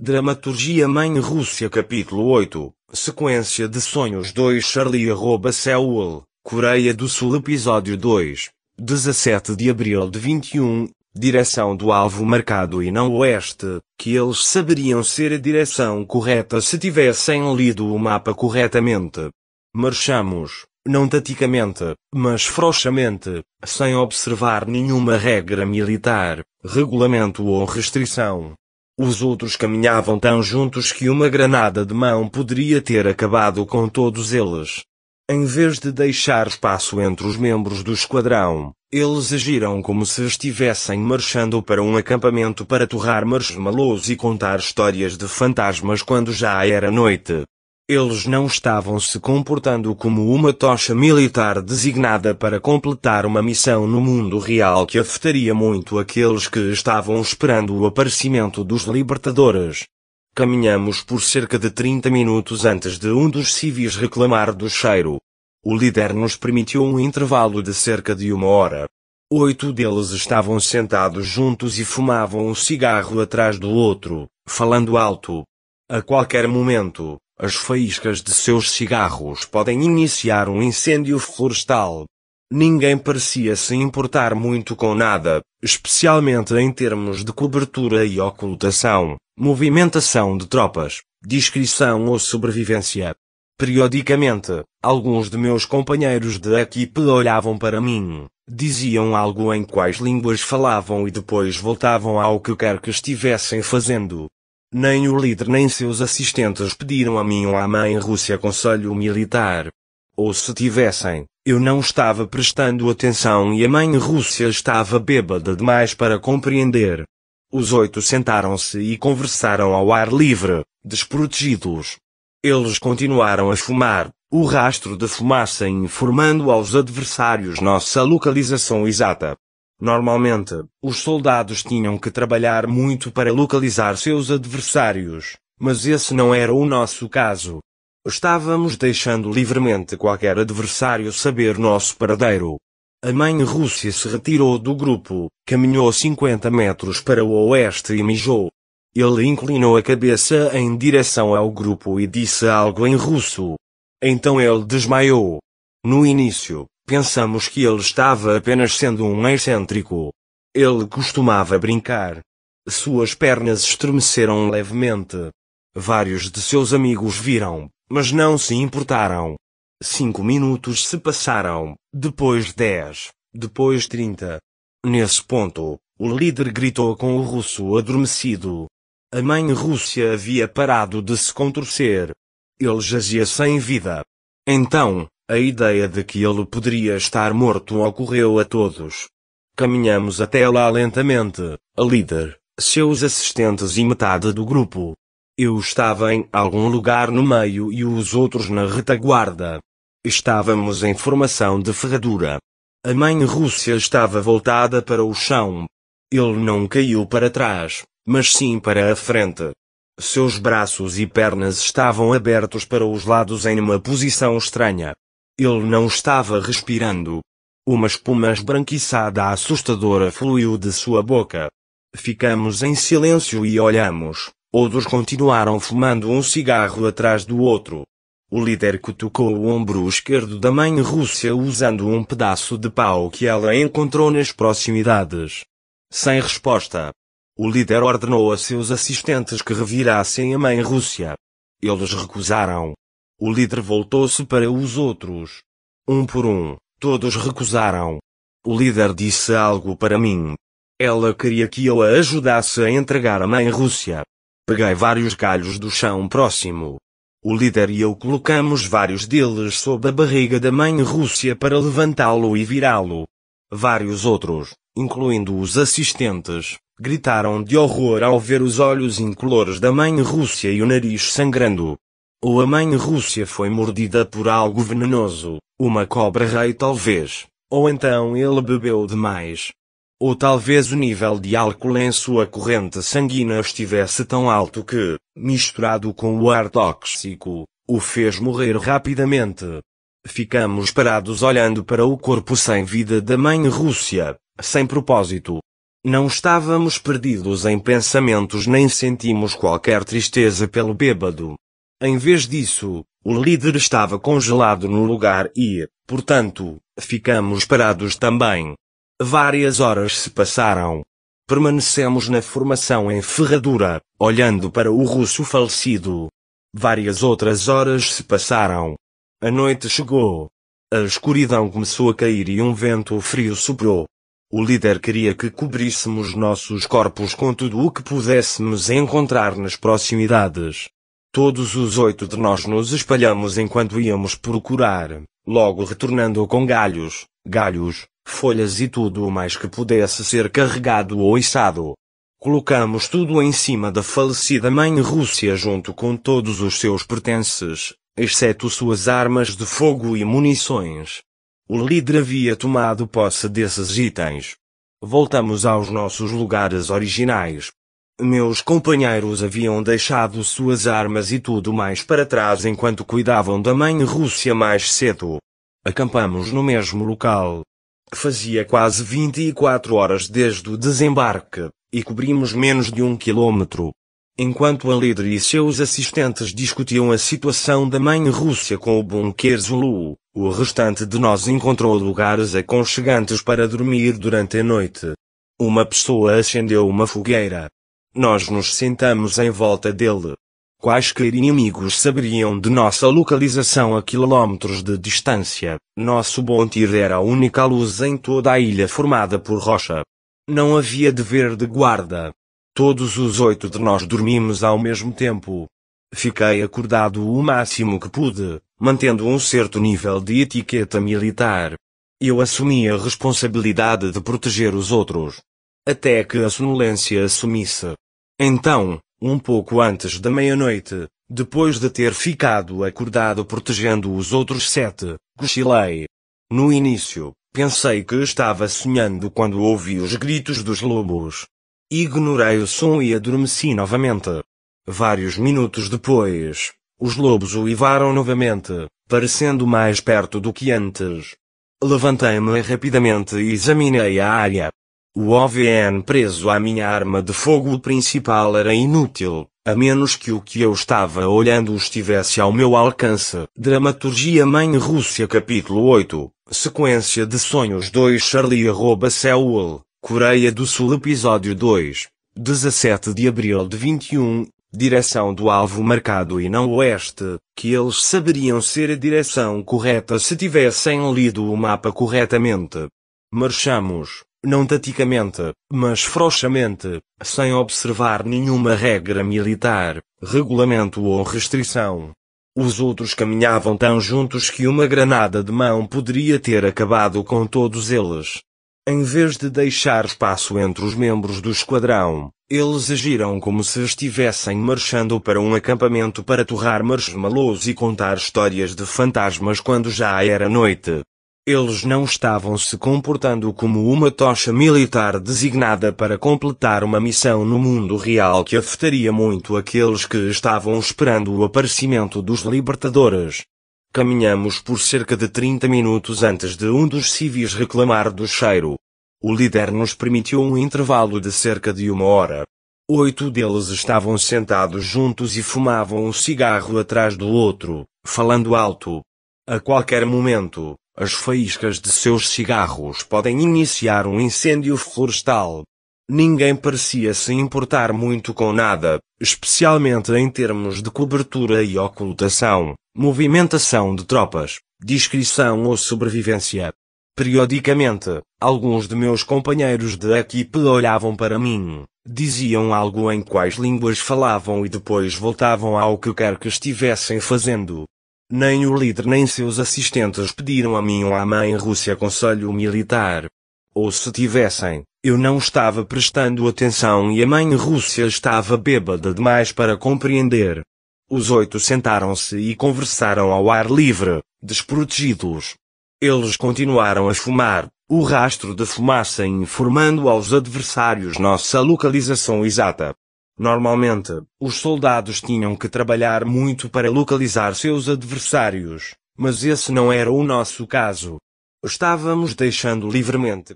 Dramaturgia Mãe Rússia Capítulo 8 Sequência de Sonhos 2 Charlie @Seul, Coreia do Sul Episódio 2 17 de abril de 21 Direção do alvo marcado e não oeste, que eles saberiam ser a direção correta se tivessem lido o mapa corretamente. Marchamos, não taticamente, mas frouxamente, sem observar nenhuma regra militar, regulamento ou restrição. Os outros caminhavam tão juntos que uma granada de mão poderia ter acabado com todos eles. Em vez de deixar espaço entre os membros do esquadrão, eles agiram como se estivessem marchando para um acampamento para torrar marshmallows e contar histórias de fantasmas quando já era noite. Eles não estavam se comportando como uma tocha militar designada para completar uma missão no mundo real que afetaria muito aqueles que estavam esperando o aparecimento dos libertadores. Caminhamos por cerca de 30 minutos antes de um dos civis reclamar do cheiro. O líder nos permitiu um intervalo de cerca de 1 hora. 8 deles estavam sentados juntos e fumavam um cigarro atrás do outro, falando alto. A qualquer momento, as faíscas de seus cigarros podem iniciar um incêndio florestal. Ninguém parecia se importar muito com nada, especialmente em termos de cobertura e ocultação, movimentação de tropas, discrição ou sobrevivência. Periodicamente, alguns de meus companheiros de equipe olhavam para mim, diziam algo em quais línguas falavam e depois voltavam ao que quer que estivessem fazendo. Nem o líder nem seus assistentes pediram a mim ou à mãe Rússia conselho militar. Ou se tivessem, eu não estava prestando atenção e a mãe Rússia estava bêbada demais para compreender. Os 8 sentaram-se e conversaram ao ar livre, desprotegidos. Eles continuaram a fumar, o rastro de fumaça informando aos adversários nossa localização exata. Normalmente, os soldados tinham que trabalhar muito para localizar seus adversários, mas esse não era o nosso caso. Estávamos deixando livremente qualquer adversário saber nosso paradeiro. A mãe Rússia se retirou do grupo, caminhou 50 metros para o oeste e mijou. Ele inclinou a cabeça em direção ao grupo e disse algo em russo. Então ele desmaiou. No início, pensamos que ele estava apenas sendo um excêntrico. Ele costumava brincar. Suas pernas estremeceram levemente. Vários de seus amigos viram, mas não se importaram. 5 minutos se passaram, depois 10, depois 30. Nesse ponto, o líder gritou com o russo adormecido. A mãe Rússia havia parado de se contorcer. Ele jazia sem vida. Então, a ideia de que ele poderia estar morto ocorreu a todos. Caminhamos até lá lentamente, a líder, seus assistentes e metade do grupo. Eu estava em algum lugar no meio e os outros na retaguarda. Estávamos em formação de ferradura. A mãe Rússia estava voltada para o chão. Ele não caiu para trás, mas sim para a frente. Seus braços e pernas estavam abertos para os lados em uma posição estranha. Ele não estava respirando. Uma espuma esbranquiçada assustadora fluiu de sua boca. Ficamos em silêncio e olhamos. Outros continuaram fumando um cigarro atrás do outro. O líder cutucou o ombro esquerdo da mãe Rússia usando um pedaço de pau que ela encontrou nas proximidades. Sem resposta, o líder ordenou a seus assistentes que revirassem a mãe Rússia. Eles recusaram. O líder voltou-se para os outros. Um por um, todos recusaram. O líder disse algo para mim. Ela queria que eu a ajudasse a entregar a mãe Rússia. Peguei vários galhos do chão próximo. O líder e eu colocamos vários deles sob a barriga da mãe Rússia para levantá-lo e virá-lo. Vários outros, incluindo os assistentes, gritaram de horror ao ver os olhos incolores da mãe Rússia e o nariz sangrando. Ou a mãe Rússia foi mordida por algo venenoso, uma cobra-rei talvez, ou então ele bebeu demais. Ou talvez o nível de álcool em sua corrente sanguínea estivesse tão alto que, misturado com o ar tóxico, o fez morrer rapidamente. Ficamos parados olhando para o corpo sem vida da mãe Rússia, sem propósito. Não estávamos perdidos em pensamentos nem sentimos qualquer tristeza pelo bêbado. Em vez disso, o líder estava congelado no lugar e, portanto, ficamos parados também. Várias horas se passaram. Permanecemos na formação em ferradura, olhando para o russo falecido. Várias outras horas se passaram. A noite chegou. A escuridão começou a cair e um vento frio soprou. O líder queria que cobríssemos nossos corpos com tudo o que pudéssemos encontrar nas proximidades. Todos os 8 de nós nos espalhamos enquanto íamos procurar, logo retornando com galhos, folhas e tudo o mais que pudesse ser carregado ou içado. Colocamos tudo em cima da falecida mãe Rússia junto com todos os seus pertences, exceto suas armas de fogo e munições. O líder havia tomado posse desses itens. Voltamos aos nossos lugares originais. Meus companheiros haviam deixado suas armas e tudo mais para trás enquanto cuidavam da mãe Rússia mais cedo. Acampamos no mesmo local. Fazia quase 24 horas desde o desembarque, e cobrimos menos de 1 quilômetro. Enquanto a líder e seus assistentes discutiam a situação da mãe Rússia com o bunker Zulu, o restante de nós encontrou lugares aconchegantes para dormir durante a noite. Uma pessoa acendeu uma fogueira. Nós nos sentamos em volta dele. Quaisquer inimigos saberiam de nossa localização a quilômetros de distância. Nosso bom tiro era a única luz em toda a ilha formada por rocha. Não havia dever de guarda. Todos os 8 de nós dormimos ao mesmo tempo. Fiquei acordado o máximo que pude, mantendo um certo nível de etiqueta militar. Eu assumi a responsabilidade de proteger os outros. Até que a sonolência sumisse. Então, um pouco antes da meia-noite, depois de ter ficado acordado protegendo os outros 7, cochilei. No início, pensei que estava sonhando quando ouvi os gritos dos lobos. Ignorei o som e adormeci novamente. Vários minutos depois, os lobos uivaram novamente, parecendo mais perto do que antes. Levantei-me rapidamente e examinei a área. O OVN preso à minha arma de fogo principal era inútil, a menos que o que eu estava olhando estivesse ao meu alcance. Dramaturgia Mãe Rússia Capítulo 8, Sequência de Sonhos 2 Charlie@Seul, Coreia do Sul Episódio 2, 17 de abril de 21, direção do alvo marcado e não oeste, que eles saberiam ser a direção correta se tivessem lido o mapa corretamente. Marchamos. Não taticamente, mas frouxamente, sem observar nenhuma regra militar, regulamento ou restrição. Os outros caminhavam tão juntos que uma granada de mão poderia ter acabado com todos eles. Em vez de deixar espaço entre os membros do esquadrão, eles agiram como se estivessem marchando para um acampamento para torrar marshmallows e contar histórias de fantasmas quando já era noite. Eles não estavam se comportando como uma tocha militar designada para completar uma missão no mundo real que afetaria muito aqueles que estavam esperando o aparecimento dos libertadores. Caminhamos por cerca de 30 minutos antes de um dos civis reclamar do cheiro. O líder nos permitiu um intervalo de cerca de 1 hora. 8 deles estavam sentados juntos e fumavam um cigarro atrás do outro, falando alto. A qualquer momento, as faíscas de seus cigarros podem iniciar um incêndio florestal. Ninguém parecia se importar muito com nada, especialmente em termos de cobertura e ocultação, movimentação de tropas, discrição ou sobrevivência. Periodicamente, alguns de meus companheiros de equipe olhavam para mim, diziam algo em quais línguas falavam e depois voltavam ao que quer que estivessem fazendo. Nem o líder nem seus assistentes pediram a mim ou à mãe Rússia conselho militar. Ou se tivessem, eu não estava prestando atenção e a mãe Rússia estava bêbada demais para compreender. Os 8 sentaram-se e conversaram ao ar livre, desprotegidos. Eles continuaram a fumar, o rastro de fumaça informando aos adversários nossa localização exata. Normalmente, os soldados tinham que trabalhar muito para localizar seus adversários, mas esse não era o nosso caso. Estávamos deixando livremente